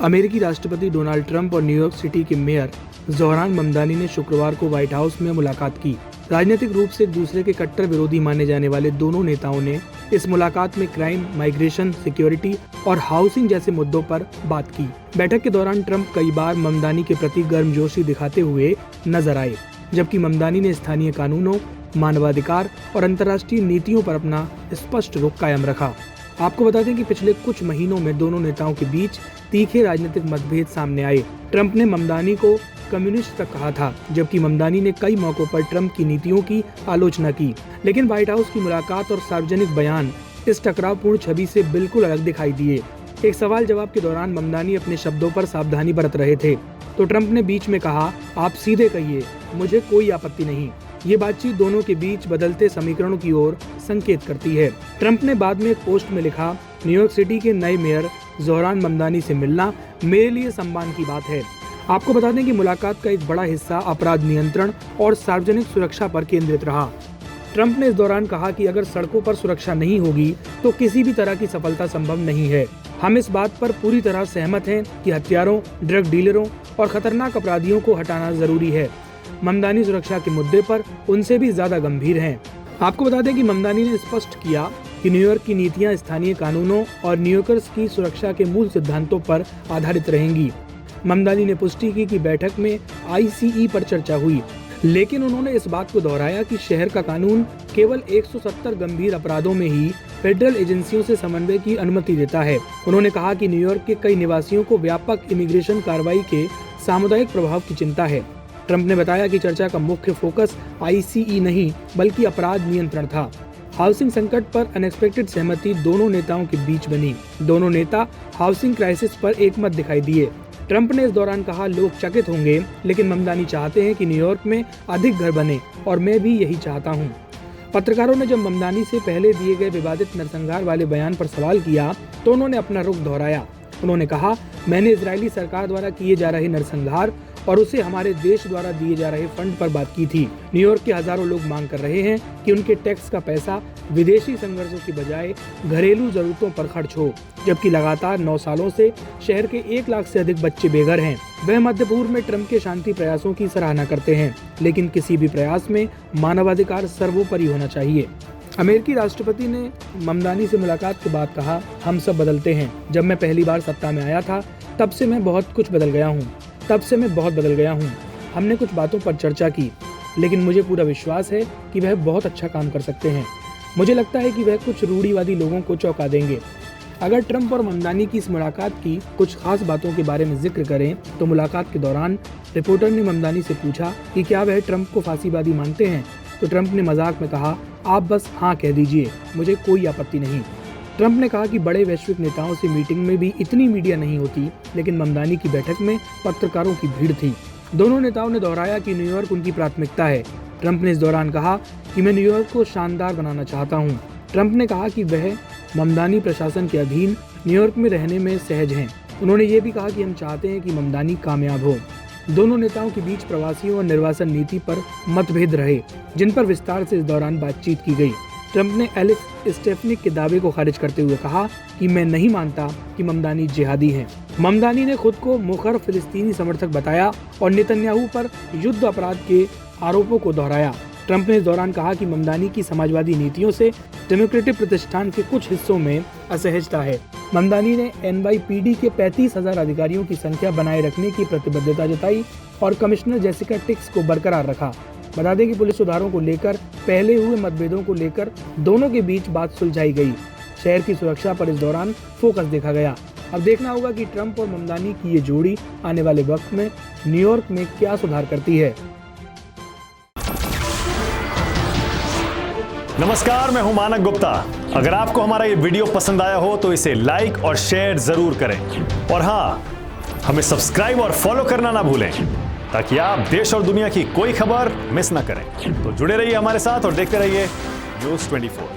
अमेरिकी राष्ट्रपति Donald Trump और न्यूयॉर्क सिटी के मेयर ज़ोहरान ममदानी ने शुक्रवार को व्हाइट हाउस में मुलाकात की। राजनीतिक रूप से एक दूसरे के कट्टर विरोधी माने जाने वाले दोनों नेताओं ने इस मुलाकात में क्राइम, माइग्रेशन, सिक्योरिटी और हाउसिंग जैसे मुद्दों पर बात की। बैठक के दौरान ट्रंप कई बार ममदानी के प्रति गर्मजोशी दिखाते हुए नजर आए, जबकि ममदानी ने स्थानीय कानूनों, मानवाधिकार और अंतर्राष्ट्रीय नीतियों पर अपना स्पष्ट रुख कायम रखा। आपको बता दें कि पिछले कुछ महीनों में दोनों नेताओं के बीच तीखे राजनीतिक मतभेद सामने आए। ट्रंप ने ममदानी को कम्युनिस्ट तक कहा था, जबकि ममदानी ने कई मौकों पर ट्रंप की नीतियों की आलोचना की। लेकिन व्हाइट हाउस की मुलाकात और सार्वजनिक बयान इस टकरावपूर्ण छवि से बिल्कुल अलग दिखाई दिए। एक सवाल जवाब के दौरान ममदानी अपने शब्दों पर सावधानी बरत रहे थे, तो ट्रंप ने बीच में कहा, आप सीधे कहिए, मुझे कोई आपत्ति नहीं। ये बातचीत दोनों के बीच बदलते समीकरणों की ओर संकेत करती है। ट्रंप ने बाद में एक पोस्ट में लिखा, न्यूयॉर्क सिटी के नए मेयर ज़ोहरान ममदानी से मिलना मेरे लिए सम्मान की बात है। आपको बता दें कि मुलाकात का एक बड़ा हिस्सा अपराध नियंत्रण और सार्वजनिक सुरक्षा पर केंद्रित रहा। ट्रंप ने इस दौरान कहा कि अगर सड़कों पर सुरक्षा नहीं होगी तो किसी भी तरह की सफलता संभव नहीं है। हम इस बात पर पूरी तरह सहमत हैं कि हत्यारों, ड्रग डीलरों और खतरनाक अपराधियों को हटाना जरूरी है। ममदानी सुरक्षा के मुद्दे पर उनसे भी ज्यादा गंभीर हैं। आपको बता दें कि ममदानी ने स्पष्ट किया कि न्यूयॉर्क की नीतियां स्थानीय कानूनों और न्यूयॉर्कर्स की सुरक्षा के मूल सिद्धांतों पर आधारित रहेंगी। ममदानी ने पुष्टि की कि बैठक में ICE पर चर्चा हुई, लेकिन उन्होंने इस बात को दोहराया कि शहर का कानून केवल 170 गंभीर अपराधों में ही फेडरल एजेंसियों से समन्वय की अनुमति देता है। उन्होंने कहा कि न्यूयॉर्क के कई निवासियों को व्यापक इमिग्रेशन कार्रवाई के सामुदायिक प्रभाव की चिंता है। ट्रंप ने बताया कि चर्चा का मुख्य फोकस ICE नहीं बल्कि अपराध नियंत्रण था। हाउसिंग संकट पर अनएक्सपेक्टेड सहमति दोनों नेताओं के बीच बनी। दोनों नेता हाउसिंग क्राइसिस पर एकमत दिखाई दिए। ट्रंप ने इस दौरान कहा, लोग चकित होंगे, लेकिन ममदानी चाहते हैं कि न्यूयॉर्क में अधिक घर बने और मैं भी यही चाहता हूं। पत्रकारों ने जब ममदानी से पहले दिए गए विवादित नरसंहार वाले बयान पर सवाल किया तो उन्होंने अपना रुख दोहराया। उन्होंने कहा, मैंने इजरायली सरकार द्वारा किए जा रहे नरसंहार और उसे हमारे देश द्वारा दिए जा रहे फंड पर बात की थी। न्यूयॉर्क के हजारों लोग मांग कर रहे हैं कि उनके टैक्स का पैसा विदेशी संघर्षों की बजाय घरेलू जरूरतों पर खर्च हो, जबकि लगातार 9 सालों से शहर के 1 लाख से अधिक बच्चे बेघर हैं। वह मध्य पूर्व में ट्रंप के शांति प्रयासों की सराहना करते हैं, लेकिन किसी भी प्रयास में मानवाधिकार सर्वोपरि होना चाहिए। अमेरिकी राष्ट्रपति ने ममदानी से मुलाकात के बाद कहा, हम सब बदलते हैं। जब मैं पहली बार सत्ता में आया था तब से मैं बहुत बदल गया हूँ। हमने कुछ बातों पर चर्चा की, लेकिन मुझे पूरा विश्वास है कि वह बहुत अच्छा काम कर सकते हैं। मुझे लगता है कि वह कुछ रूढ़िवादी लोगों को चौंका देंगे। अगर ट्रंप और ममदानी की इस मुलाकात की कुछ खास बातों के बारे में जिक्र करें तो मुलाकात के दौरान रिपोर्टर ने ममदानी से पूछा कि क्या वह ट्रंप को फांसीवादी मानते हैं, तो ट्रंप ने मजाक में कहा, आप बस हाँ कह दीजिए, मुझे कोई आपत्ति नहीं। ट्रंप ने कहा कि बड़े वैश्विक नेताओं से मीटिंग में भी इतनी मीडिया नहीं होती, लेकिन ममदानी की बैठक में पत्रकारों की भीड़ थी। दोनों नेताओं ने दोहराया कि न्यूयॉर्क उनकी प्राथमिकता है। ट्रंप ने इस दौरान कहा कि मैं न्यूयॉर्क को शानदार बनाना चाहता हूं। ट्रंप ने कहा कि वह ममदानी प्रशासन के अधीन न्यूयॉर्क में रहने में सहज हैं। उन्होंने ये भी कहा कि हम चाहते हैं कि ममदानी कामयाब हो। दोनों नेताओं के बीच प्रवासियों और निर्वासन नीति पर मतभेद रहे, जिन पर विस्तार से इस दौरान बातचीत की गई। ट्रंप ने एलेक्स स्टेफनिक के दावे को खारिज करते हुए कहा कि मैं नहीं मानता कि ममदानी जिहादी हैं। ममदानी ने खुद को मुखर फिलिस्तीनी समर्थक बताया और नेतन्याहू पर युद्ध अपराध के आरोपों को दोहराया। ट्रंप ने इस दौरान कहा कि ममदानी की समाजवादी नीतियों से डेमोक्रेटिक प्रतिष्ठान के कुछ हिस्सों में असहजता है। ममदानी ने NYPD के 35,000 अधिकारियों की संख्या बनाए रखने की प्रतिबद्धता जताई और कमिश्नर जेसिका टिक्स को बरकरार रखा। बता दें कि पुलिस सुधारों को लेकर पहले हुए मतभेदों को लेकर दोनों के बीच बात सुलझाई गई। शहर की सुरक्षा पर इस दौरान फोकस देखा गया। अब देखना होगा कि ट्रंप और ममदानी की ये जोड़ी आने वाले वक्त में न्यूयॉर्क में क्या सुधार करती है। नमस्कार, मैं हूं मानक गुप्ता। अगर आपको हमारा ये वीडियो पसंद आया हो तो इसे लाइक और शेयर जरूर करें, और हाँ, हमें सब्सक्राइब और फॉलो करना ना भूलें ताकि आप देश और दुनिया की कोई खबर मिस ना करें। तो जुड़े रहिए हमारे साथ और देखते रहिए न्यूज़ 24।